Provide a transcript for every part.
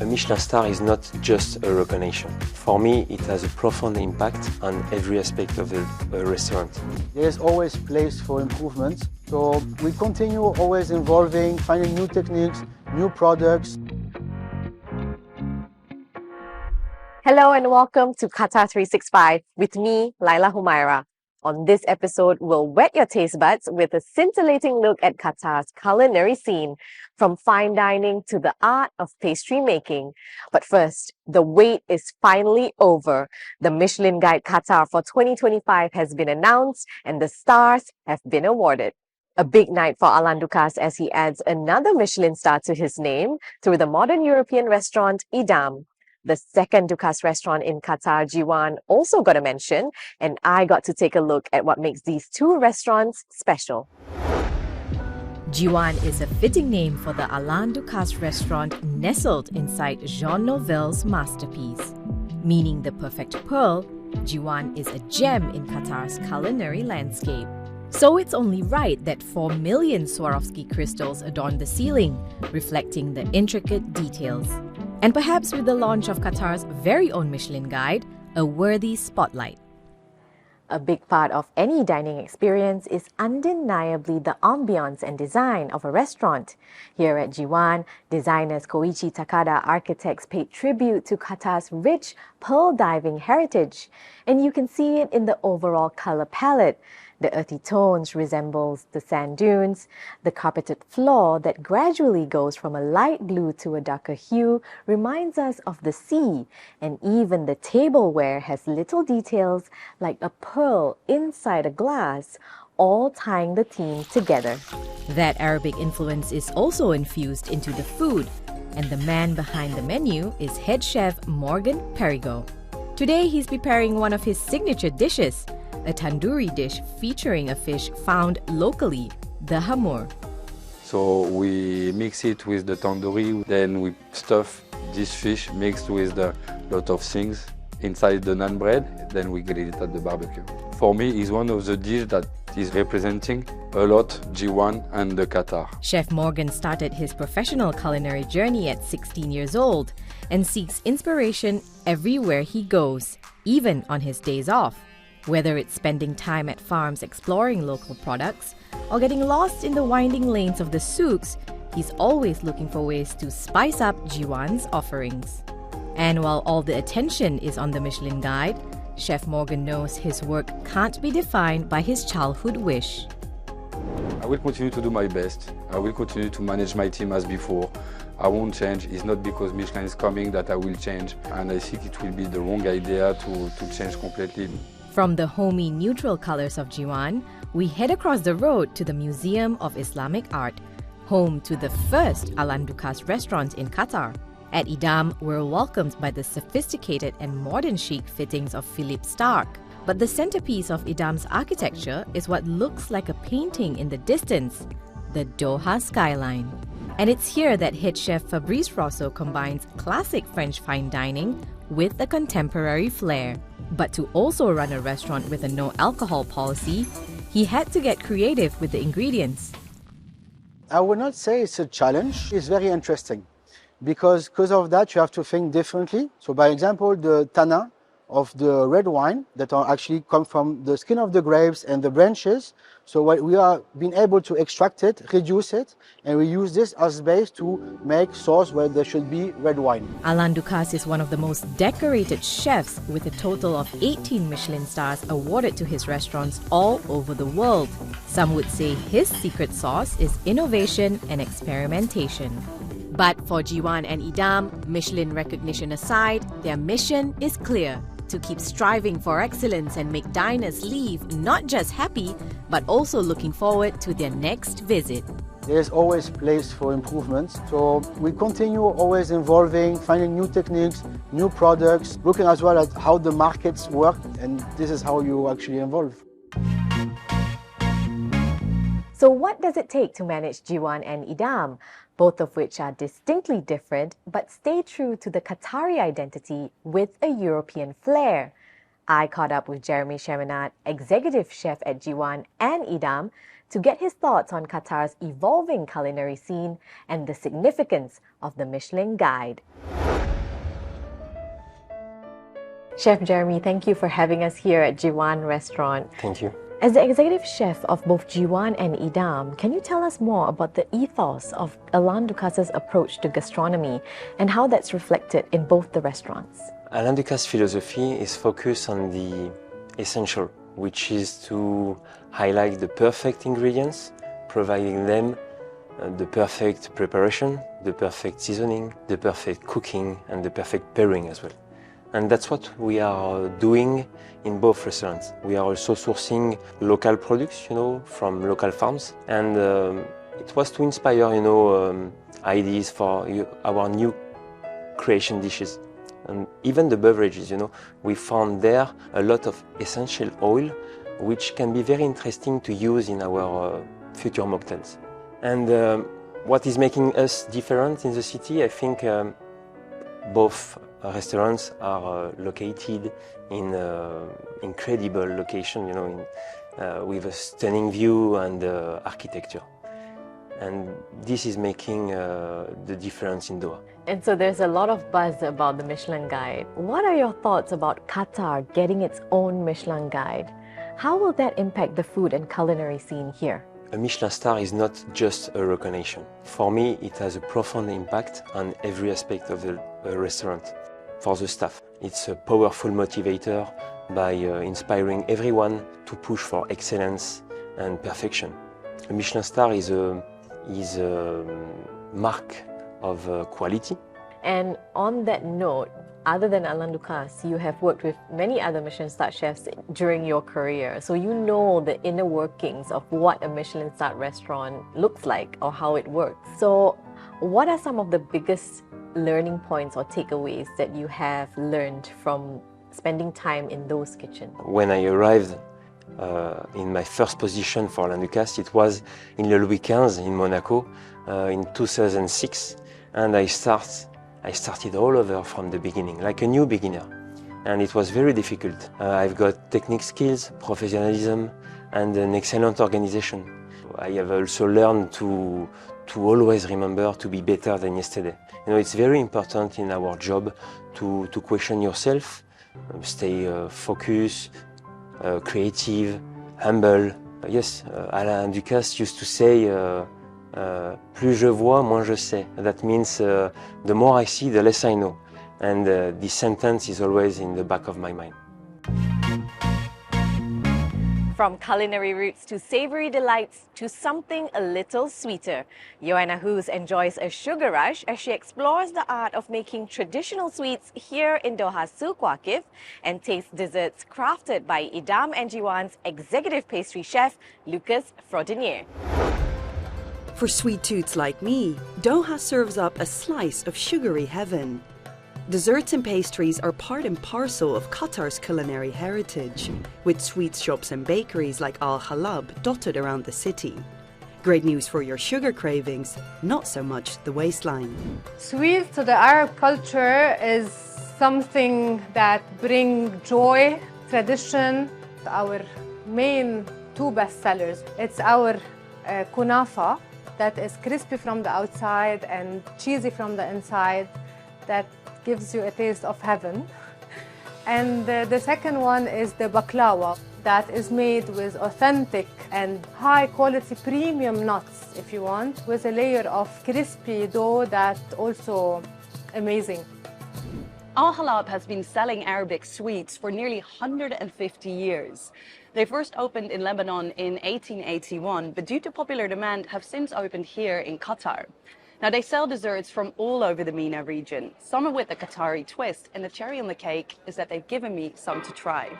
A Michelin star is not just a recognition. For me, it has a profound impact on every aspect of a restaurant. There's always place for improvement. So we continue always evolving, finding new techniques, new products. Hello and welcome to Qatar 365 with me, Laila Humaira. On this episode, we'll whet your taste buds with a scintillating look at Qatar's culinary scene, from fine dining to the art of pastry making. But first, the wait is finally over. The Michelin Guide Qatar for 2025 has been announced and the stars have been awarded. A big night for Alan Ducasse as he adds another Michelin star to his name through the modern European restaurant Edam. The second Ducasse restaurant in Qatar, Jwan, also got a mention, and I got to take a look at what makes these two restaurants special. Jwan is a fitting name for the Alan Ducasse restaurant nestled inside Jean Nouvel's masterpiece. Meaning the perfect pearl, Jwan is a gem in Qatar's culinary landscape. So it's only right that 4 million Swarovski crystals adorn the ceiling, reflecting the intricate details. And perhaps with the launch of Qatar's very own Michelin Guide, a worthy spotlight. A big part of any dining experience is undeniably the ambience and design of a restaurant. Here at Jwan, designers Koichi Takada architects paid tribute to Qatar's rich pearl diving heritage. And you can see it in the overall color palette. The earthy tones resembles the sand dunes. The carpeted floor that gradually goes from a light blue to a darker hue reminds us of the sea. And even the tableware has little details like a pearl inside a glass, all tying the theme together. That Arabic influence is also infused into the food, and the man behind the menu is head chef Morgan Perigo. Today he's preparing one of his signature dishes, a tandoori dish featuring a fish found locally, the hamur. So we mix it with the tandoori, then we stuff this fish mixed with a lot of things inside the naan bread, then we grill it at the barbecue. For me, it's one of the dishes that is representing a lot Jwan and the Qatar. Chef Morgan started his professional culinary journey at 16 years old and seeks inspiration everywhere he goes, even on his days off. Whether it's spending time at farms exploring local products or getting lost in the winding lanes of the souks, he's always looking for ways to spice up Jwan's offerings. And while all the attention is on the Michelin Guide, Chef Morgan knows his work can't be defined by his childhood wish. I will continue to do my best. I will continue to manage my team as before. I won't change. It's not because Michelin is coming that I will change. And I think it will be the wrong idea to change completely. From the homey neutral colors of Jwan, we head across the road to the Museum of Islamic Art, home to the first Alan Ducasse restaurant in Qatar. At Edam, we're welcomed by the sophisticated and modern chic fittings of Philippe Starck. But the centerpiece of Edam's architecture is what looks like a painting in the distance, the Doha skyline. And it's here that head chef Fabrice Rosso combines classic French fine dining with a contemporary flair. But to also run a restaurant with a no-alcohol policy, he had to get creative with the ingredients. I would not say it's a challenge. It's very interesting because of that you have to think differently. So by example, the tannin of the red wine that are actually come from the skin of the grapes and the branches. So what we are being able to extract it, reduce it, and we use this as base to make sauce where there should be red wine. Alan Ducasse is one of the most decorated chefs with a total of 18 Michelin stars awarded to his restaurants all over the world. Some would say his secret sauce is innovation and experimentation. But for Jwan and Edam, Michelin recognition aside, their mission is clear: to keep striving for excellence and make diners leave not just happy, but also looking forward to their next visit. There's always place for improvement. So we continue always evolving, finding new techniques, new products, looking as well at how the markets work, and this is how you actually evolve. So what does it take to manage Jwan and Edam, both of which are distinctly different but stay true to the Qatari identity with a European flair? I caught up with Jeremy Cheminat, executive chef at Jwan and Edam, to get his thoughts on Qatar's evolving culinary scene and the significance of the Michelin Guide. Chef Jeremy, thank you for having us here at Jwan restaurant. Thank you. As the executive chef of both Jwan and Idam, can you tell us more about the ethos of Alain Ducas's approach to gastronomy and how that's reflected in both the restaurants? Alain Ducas' philosophy is focused on the essential, which is to highlight the perfect ingredients, providing them the perfect preparation, the perfect seasoning, the perfect cooking, and the perfect pairing as well. And that's what we are doing in both restaurants. We are also sourcing local products, from local farms. And it was to inspire, ideas for our new creation dishes. And even the beverages, we found there a lot of essential oil, which can be very interesting to use in our future mocktails. And what is making us different in the city, I think both restaurants are located in incredible location, with a stunning view and architecture. And this is making the difference in Doha. And so there's a lot of buzz about the Michelin Guide. What are your thoughts about Qatar getting its own Michelin Guide? How will that impact the food and culinary scene here? A Michelin star is not just a recognition. For me, it has a profound impact on every aspect of the restaurant. For the staff, it's a powerful motivator by inspiring everyone to push for excellence and perfection. A Michelin star is a mark of quality. And on that note, other than Alain Ducas, you have worked with many other Michelin-starred chefs during your career. So you know the inner workings of what a Michelin-starred restaurant looks like or how it works. So what are some of the biggest learning points or takeaways that you have learned from spending time in those kitchens? When I arrived in my first position for Alain Ducas, it was in Le Louis XV in Monaco in 2006, and I started all over from the beginning, like a new beginner. And it was very difficult. I've got technique skills, professionalism, and an excellent organization. I have also learned to always remember to be better than yesterday. It's very important in our job to question yourself, stay focused, creative, humble. Yes, Alain Ducas used to say, plus je vois, moins je sais. That means the more I see, the less I know. And this sentence is always in the back of my mind. From culinary roots to savory delights to something a little sweeter, Joanna Hoos enjoys a sugar rush as she explores the art of making traditional sweets here in Doha's Souk Waqif and tastes desserts crafted by Idam and Jwan's executive pastry chef, Lucas Frodenier. For sweet tooths like me, Doha serves up a slice of sugary heaven. Desserts and pastries are part and parcel of Qatar's culinary heritage, with sweet shops and bakeries like Al Halab dotted around the city. Great news for your sugar cravings, not so much the waistline. Sweets to the Arab culture is something that brings joy, tradition. Our main two bestsellers, it's our kunafa, that is crispy from the outside and cheesy from the inside, that gives you a taste of heaven. And the second one is the baklava, that is made with authentic and high quality premium nuts, if you want, with a layer of crispy dough that's also amazing. Al Halab has been selling Arabic sweets for nearly 150 years. They first opened in Lebanon in 1881, but due to popular demand have since opened here in Qatar. Now, they sell desserts from all over the MENA region, some with a Qatari twist, and the cherry on the cake is that they've given me some to try.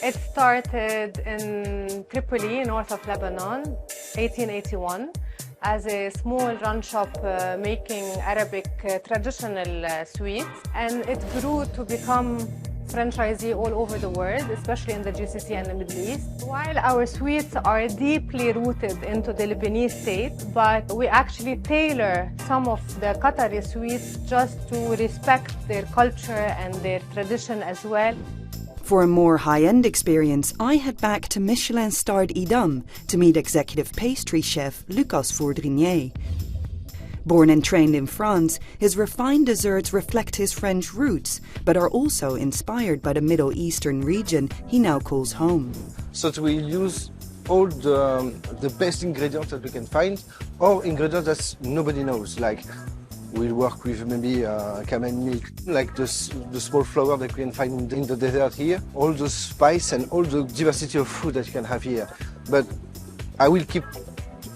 It started in Tripoli, north of Lebanon, 1881, as a small run shop making Arabic traditional sweets, and it grew to become franchisee all over the world, especially in the GCC and the Middle East. While our sweets are deeply rooted into the Lebanese state, but we actually tailor some of the Qatari sweets just to respect their culture and their tradition as well. For a more high-end experience, I head back to Michelin-starred Edam to meet executive pastry chef Lucas Fourdrinier. Born and trained in France, his refined desserts reflect his French roots, but are also inspired by the Middle Eastern region he now calls home. So we use all the best ingredients that we can find, or ingredients that nobody knows, like we'll work with maybe camel milk, like the small flour that we can find in the desert here, all the spice and all the diversity of food that you can have here. But I will keep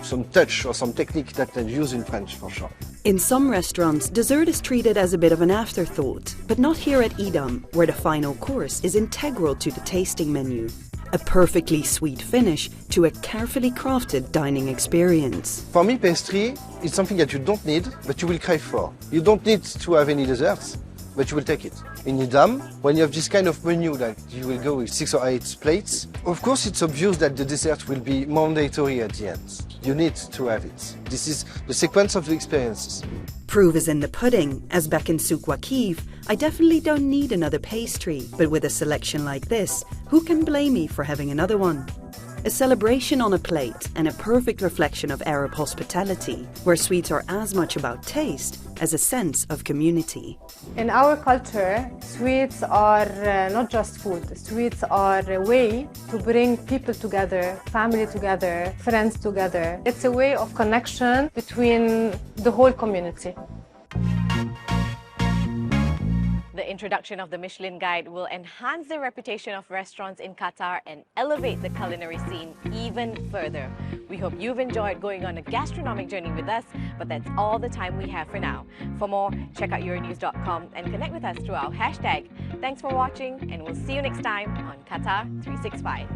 some touch or some technique that they use in French for sure. In some restaurants, dessert is treated as a bit of an afterthought, but not here at Edam, where the final course is integral to the tasting menu. A perfectly sweet finish to a carefully crafted dining experience. For me, pastry is something that you don't need, but you will crave for. You don't need to have any desserts, but you will take it. In Edam, when you have this kind of menu, like you will go with 6 or 8 plates, of course it's obvious that the dessert will be mandatory at the end. You need to have it. This is the sequence of the experiences. Proof is in the pudding. As back in Souk Waqif, I definitely don't need another pastry, but with a selection like this, who can blame me for having another one? A celebration on a plate and a perfect reflection of Arab hospitality, where sweets are as much about taste as a sense of community. In our culture, sweets are not just food. Sweets are a way to bring people together, family together, friends together. It's a way of connection between the whole community. The introduction of the Michelin Guide will enhance the reputation of restaurants in Qatar and elevate the culinary scene even further. We hope you've enjoyed going on a gastronomic journey with us, but that's all the time we have for now. For more, check out euronews.com and connect with us through our hashtag. Thanks for watching, and we'll see you next time on Qatar 365.